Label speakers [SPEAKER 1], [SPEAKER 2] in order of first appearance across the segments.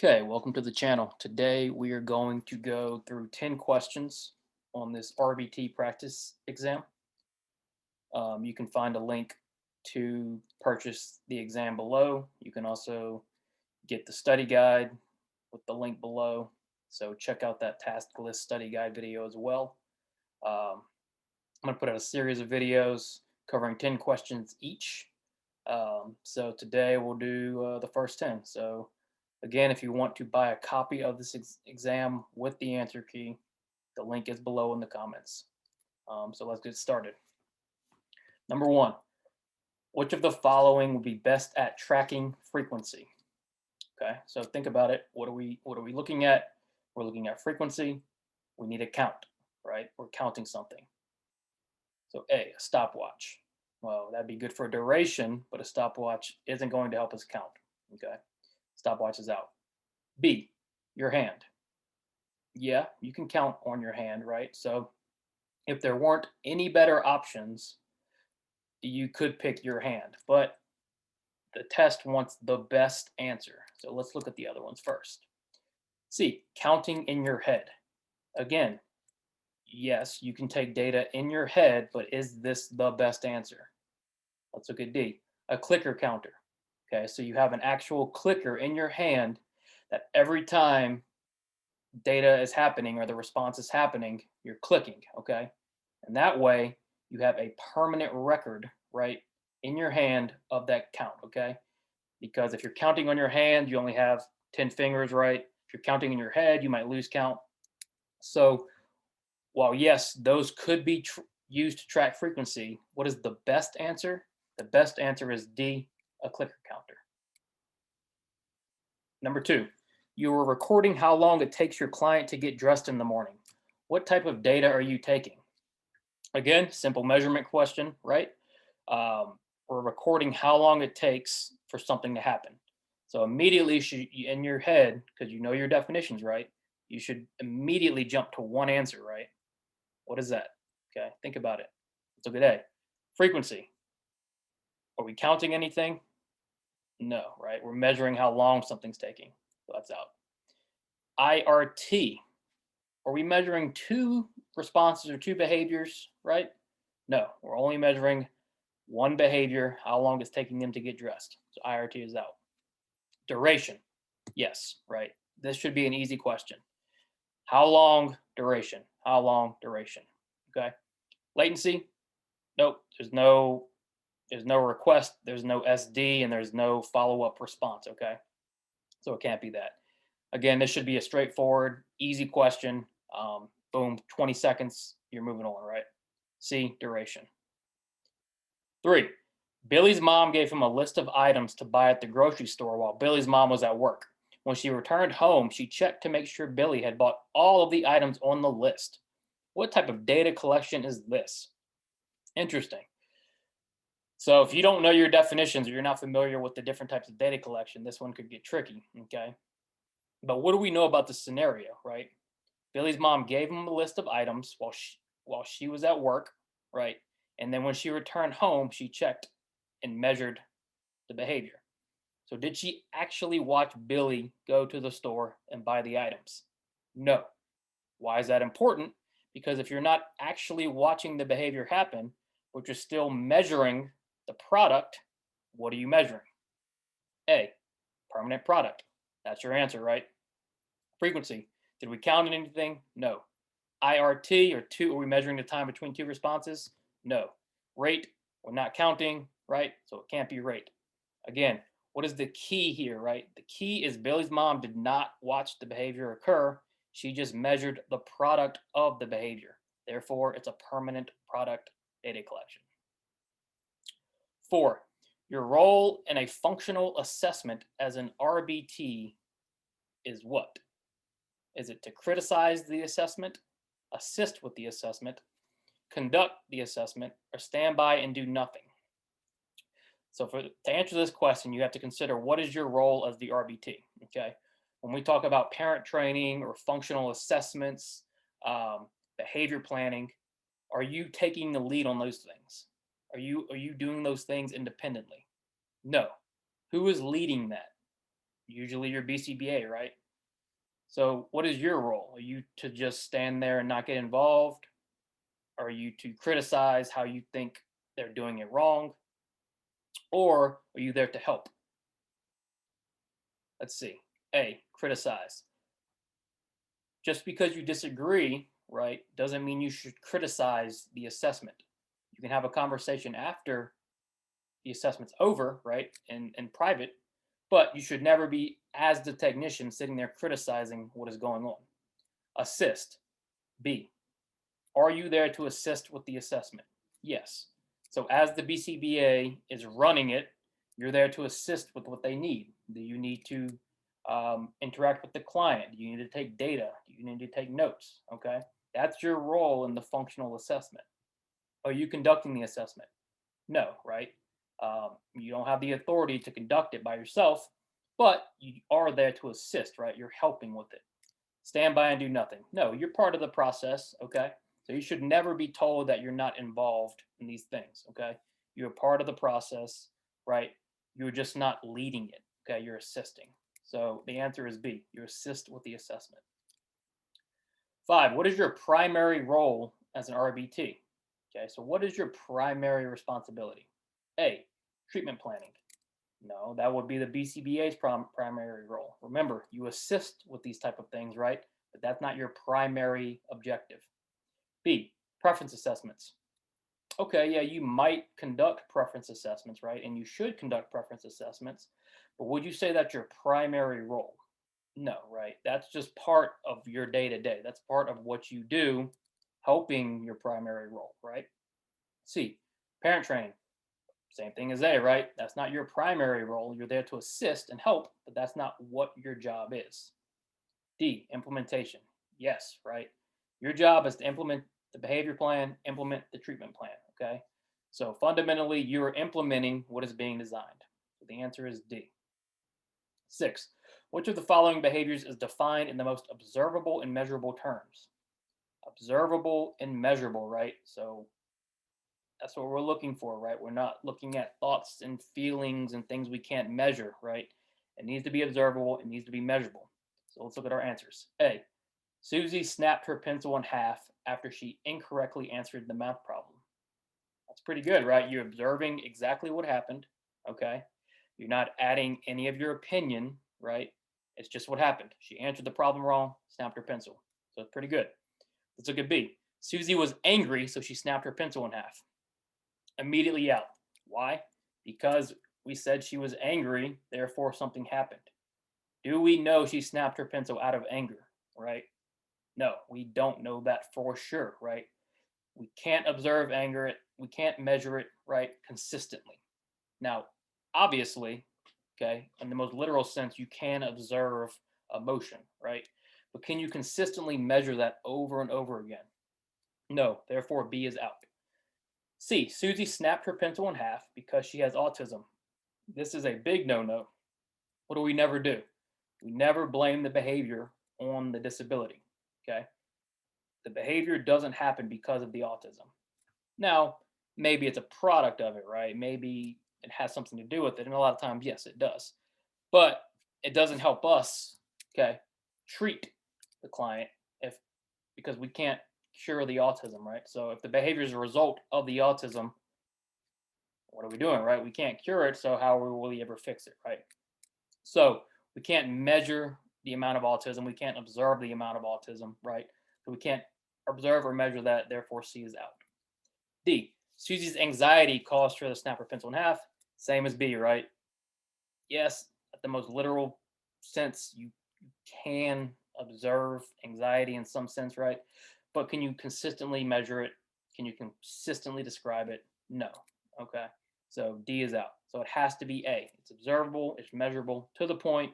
[SPEAKER 1] Okay, welcome to the channel. Today we are going to go through 10 questions on this RBT practice exam. You can find a link to purchase the exam below. You can also get the study guide with the link below. So check out that task list study guide video as well. I'm going to put out a series of videos covering 10 questions each. So today we'll do the first 10. So again, if you want to buy a copy of this exam with the answer key, the link is below in the comments. So let's get started. Number one, which of the following would be best at tracking frequency? Okay, so think about it. What are we looking at? We're looking at frequency. We need a count, right? We're counting something. So A stopwatch. Well, that'd be good for duration, but a stopwatch isn't going to help us count. Okay, stopwatch is out. B, your hand. Yeah, you can count on your hand, right? So if there weren't any better options, you could pick your hand, but the test wants the best answer. So let's look at the other ones first. C, counting in your head. Again, yes, you can take data in your head, but is this the best answer? Let's look at D, a clicker counter. Okay, so you have an actual clicker in your hand that every time data is happening or the response is happening, you're clicking, okay? And that way you have a permanent record, right, in your hand of that count, okay? Because if you're counting on your hand, you only have 10 fingers, right? If you're counting in your head, you might lose count. So while yes, those could be used to track frequency, what is the best answer? The best answer is D, a clicker counter. Number two, you are recording how long it takes your client to get dressed in the morning. What type of data are you taking? Again, simple measurement question, right? We're recording how long it takes for something to happen. So immediately in your head, because you know your definitions, right? You should immediately jump to one answer, right? What is that? Okay, think about it. Let's look at A. Frequency. Are we counting anything? No, right? We're measuring how long something's taking. So that's out. IRT. Are we measuring two responses or two behaviors, right? No, we're only measuring one behavior, how long it's taking them to get dressed. So IRT is out. Duration. Yes, right? This should be an easy question. How long duration? How long duration? Okay. Latency? Nope. There's no request, there's no SD, and there's no follow-up response, okay? So it can't be that. Again, this should be a straightforward, easy question. Boom, 20 seconds, you're moving on, right? C, duration. 3, Billy's mom gave him a list of items to buy at the grocery store while Billy's mom was at work. When she returned home, she checked to make sure Billy had bought all of the items on the list. What type of data collection is this? Interesting. So if you don't know your definitions or you're not familiar with the different types of data collection, this one could get tricky, okay? But what do we know about the scenario, right? Billy's mom gave him a list of items while she was at work, right? And then when she returned home, she checked and measured the behavior. So did she actually watch Billy go to the store and buy the items? No. Why is that important? Because if you're not actually watching the behavior happen, but you're still measuring the product, what are you measuring? A, permanent product. That's your answer, right? Frequency. Did we count anything? No. IRT, or two, are we measuring the time between two responses? No. Rate, we're not counting, right? So it can't be rate. Again, what is the key here, right? The key is Billy's mom did not watch the behavior occur. She just measured the product of the behavior. Therefore, it's a permanent product data collection. 4, your role in a functional assessment as an RBT is what? Is it to criticize the assessment, assist with the assessment, conduct the assessment, or stand by and do nothing? So to answer this question, you have to consider what is your role as the RBT, okay? When we talk about parent training or functional assessments, behavior planning, are you taking the lead on those things? Are you doing those things independently? No. Who is leading that? usually your BCBA, right? So what is your role? Are you to just stand there and not get involved? Are you to criticize how you think they're doing it wrong? Or are you there to help? Let's see. A, criticize. Just because you disagree, right, doesn't mean you should criticize the assessment. You can have a conversation after the assessment's over, right, in private, but you should never be, as the technician, sitting there criticizing what is going on. Assist. B, are you there to assist with the assessment? Yes. So as the BCBA is running it, you're there to assist with what they need. Do you need to interact with the client? Do you need to take data? Do you need to take notes? Okay. That's your role in the functional assessment. Are you conducting the assessment? No, right? You don't have the authority to conduct it by yourself, but you are there to assist, right? You're helping with it. Stand by and do nothing. No, you're part of the process, okay? So you should never be told that you're not involved in these things, okay? You're part of the process, right? You're just not leading it, okay? You're assisting. So the answer is B. You assist with the assessment. 5, what is your primary role as an RBT? Okay, so what is your primary responsibility? A, treatment planning. No, that would be the BCBA's primary role. Remember, you assist with these type of things, right? But that's not your primary objective. B, preference assessments. Okay, yeah, you might conduct preference assessments, right? And you should conduct preference assessments, but would you say that's your primary role? No, right? That's just part of your day to day. That's part of what you do, helping your primary role, right? C, parent training. Same thing as A, right? That's not your primary role. You're there to assist and help, but that's not what your job is. D, implementation. Yes, right? Your job is to implement the behavior plan, implement the treatment plan, okay? So fundamentally, you're implementing what is being designed. So the answer is D. 6, which of the following behaviors is defined in the most observable and measurable terms? Observable and measurable, right? So that's what we're looking for, right? We're not looking at thoughts and feelings and things we can't measure, right? It needs to be observable, it needs to be measurable. So let's look at our answers. A, Susie snapped her pencil in half after she incorrectly answered the math problem. That's pretty good, right? You're observing exactly what happened, okay? You're not adding any of your opinion, right? It's just what happened. She answered the problem wrong, snapped her pencil. So it's pretty good. Let's look at B. Susie was angry, so she snapped her pencil in half. Immediately out. Why? Because we said she was angry, therefore something happened. Do we know she snapped her pencil out of anger, right? No, we don't know that for sure, right? We can't observe anger, we can't measure it, right, consistently. Now, obviously, okay, in the most literal sense, you can observe emotion, right? But can you consistently measure that over and over again? No, therefore B is out. C, Susie snapped her pencil in half because she has autism. This is a big no-no. What do we never do? We never blame the behavior on the disability, okay? The behavior doesn't happen because of the autism. Now, maybe it's a product of it, right? Maybe it has something to do with it. And a lot of times, yes, it does. But it doesn't help us, okay, treat the client if because we can't cure the autism, right? So if the behavior is a result of the autism, what are we doing, right? We can't cure it, so how will we ever fix it, right? So we can't measure the amount of autism. We can't observe the amount of autism, right? So we can't observe or measure that, therefore C is out. D, Susie's anxiety caused her to snap her pencil in half. Same as B, right? Yes, at the most literal sense, you can observe anxiety in some sense, right? But can you consistently measure it? Can you consistently describe it? No. Okay. So D is out. So it has to be A. It's observable, it's measurable to the point.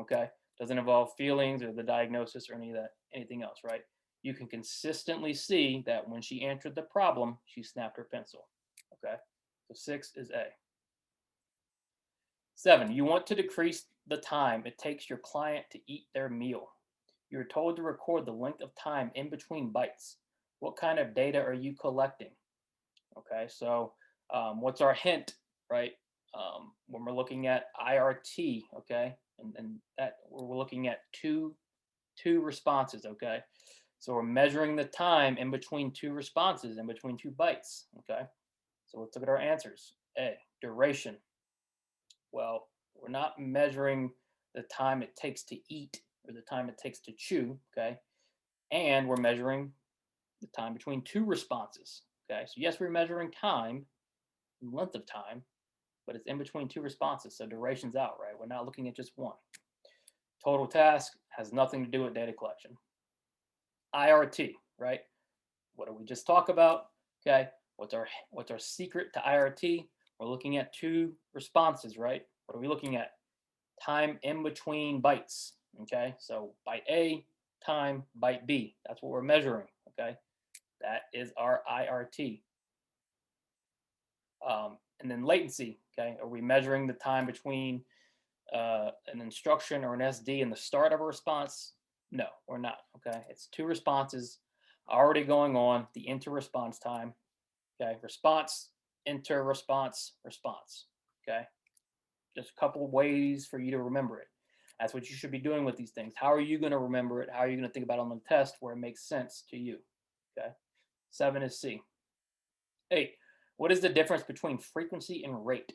[SPEAKER 1] Okay. Doesn't involve feelings or the diagnosis or any of that, anything else, right? You can consistently see that when she answered the problem, she snapped her pencil. Okay. So 6 is A. 7, you want to decrease the time it takes your client to eat their meal. You're told to record the length of time in between bites. What kind of data are you collecting? Okay, so what's our hint, right? when we're looking at IRT, okay, and that we're looking at two responses, okay. So we're measuring the time in between two responses, in between two bytes, okay. So let's look at our answers. A, duration. Well, we're not measuring the time it takes to eat or the time it takes to chew, okay, and we're measuring the time between two responses, okay. So yes, we're measuring time, length of time, but it's in between two responses, so duration's out, right? We're not looking at just one. Total task has nothing to do with data collection. IRT, right? What did we just talk about? Okay, what's our secret to IRT? We're looking at two responses, right? What are we looking at? Time in between bytes. Okay, so byte A, time, byte B. That's what we're measuring. Okay, that is our IRT. And then latency. Okay, are we measuring the time between an instruction or an SD in the start of a response? No, we're not. Okay, it's two responses already going on, the inter-response time. Okay, response, inter-response, response. Okay, just a couple of ways for you to remember it. That's what you should be doing with these things. How are you going to remember it? How are you going to think about it on the test where it makes sense to you? Okay, 7 is C. 8, what is the difference between frequency and rate?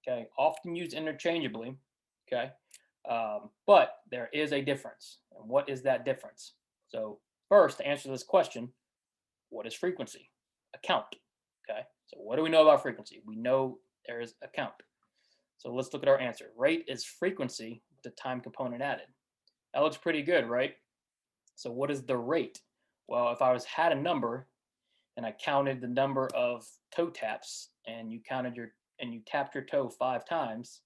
[SPEAKER 1] Okay, often used interchangeably. Okay, but there is a difference. And what is that difference? So first, to answer this question, what is frequency? A count. Okay, so what do we know about frequency? We know there is a count. So let's look at our answer. Rate is frequency with the time component added. That looks pretty good, right? So what is the rate? Well, if I had a number and I counted the number of toe taps and you tapped your toe 5 times,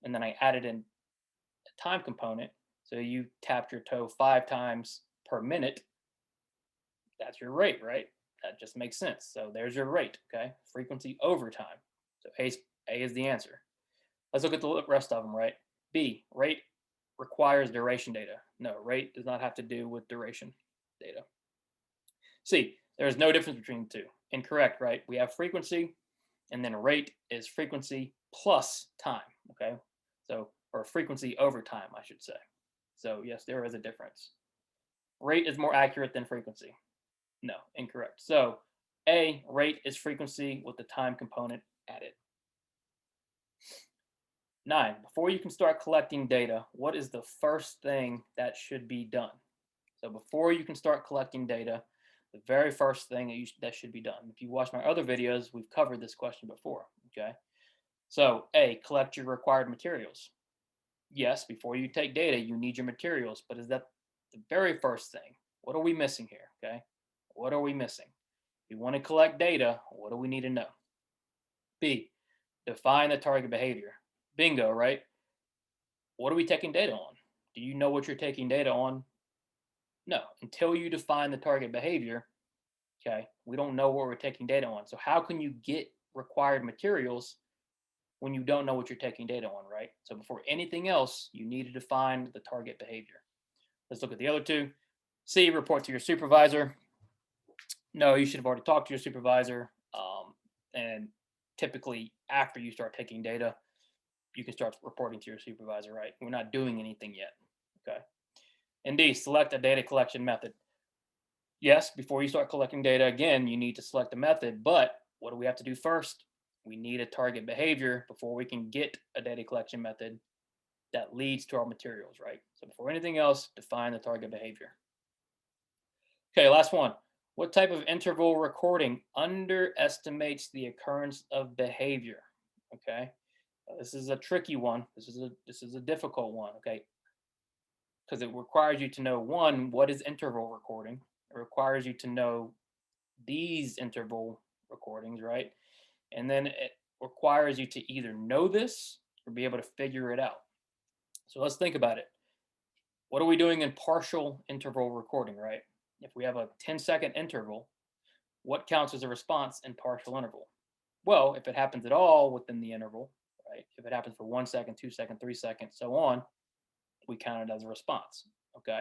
[SPEAKER 1] and then I added in a time component, so you tapped your toe 5 times per minute, that's your rate, right? That just makes sense. So there's your rate, okay? Frequency over time. So A is the answer. Let's look at the rest of them, right? B, rate requires duration data. No, rate does not have to do with duration data. C, there is no difference between the two. Incorrect, right? We have frequency, and then rate is frequency plus time, okay? So, or frequency over time, I should say. So yes, there is a difference. Rate is more accurate than frequency. No, incorrect. So A, rate is frequency with the time component added. 9, before you can start collecting data, what is the first thing that should be done? So before you can start collecting data, the very first thing that should be done. If you watch my other videos, we've covered this question before, okay? So A, collect your required materials. Yes, before you take data, you need your materials, but is that the very first thing? What are we missing here, okay? What are we missing? If we want to collect data, what do we need to know? B, define the target behavior. Bingo, right? What are we taking data on? Do you know what you're taking data on? No, until you define the target behavior, okay, we don't know what we're taking data on. So how can you get required materials when you don't know what you're taking data on, right? So before anything else, you need to define the target behavior. Let's look at the other two. C, report to your supervisor. No, you should have already talked to your supervisor. And typically after you start taking data, you can start reporting to your supervisor, right? We're not doing anything yet, okay? And D, select a data collection method. Yes, before you start collecting data, again, you need to select a method, but what do we have to do first? We need a target behavior before we can get a data collection method that leads to our materials, right? So before anything else, define the target behavior. Okay, last one. What type of interval recording underestimates the occurrence of behavior? Okay, this is a tricky one. This is a difficult one. Okay, because it requires you to know, one, what is interval recording? It requires you to know these interval recordings, right? And then it requires you to either know this or be able to figure it out. So let's think about it. What are we doing in partial interval recording, right? If we have a 10-second interval, what counts as a response in partial interval? Well, if it happens at all within the interval, right? If it happens for 1 second, 2 seconds, 3 seconds, so on, we count it as a response, okay?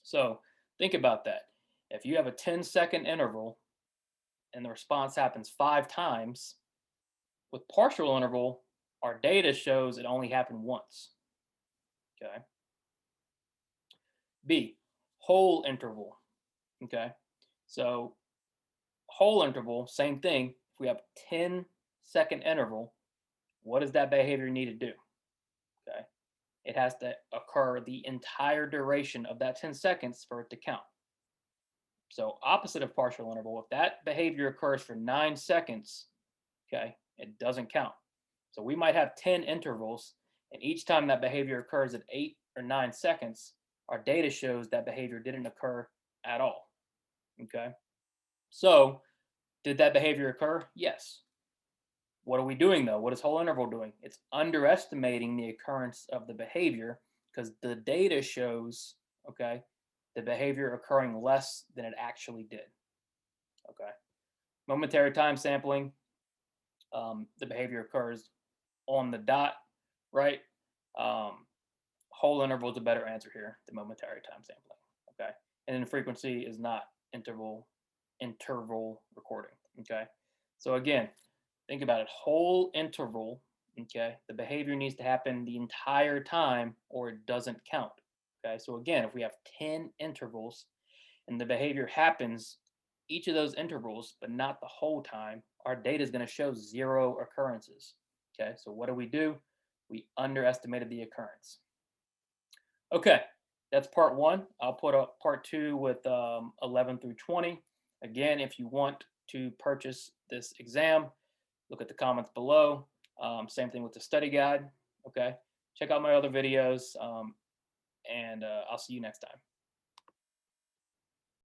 [SPEAKER 1] So think about that. If you have a 10-second interval and the response happens 5 times With partial interval, our data shows it only happened once. Okay. B, whole interval. Okay. So whole interval, same thing. If we have 10-second interval, what does that behavior need to do? Okay. It has to occur the entire duration of that 10 seconds for it to count. So opposite of partial interval, if that behavior occurs for 9 seconds, okay, it doesn't count. So we might have 10 intervals, and each time that behavior occurs at 8 or 9 seconds, our data shows that behavior didn't occur at all. Okay. So did that behavior occur? Yes. What are we doing though? What is whole interval doing? It's underestimating the occurrence of the behavior because the data shows, okay, the behavior occurring less than it actually did. Okay. Momentary time sampling, the behavior occurs on the dot, right? Whole interval is a better answer here than momentary time sampling. Okay. And then frequency is not interval recording. Okay. So again, think about it. Whole interval, okay, the behavior needs to happen the entire time or it doesn't count. Okay, so again, if we have 10 intervals and the behavior happens each of those intervals, but not the whole time, our data is going to show 0 occurrences. Okay, so what do? We underestimated the occurrence. Okay, that's part 1. I'll put up part 2 with 11 through 20. Again, if you want to purchase this exam, look at the comments below. Same thing with the study guide. Okay, check out my other videos, and I'll see you next time.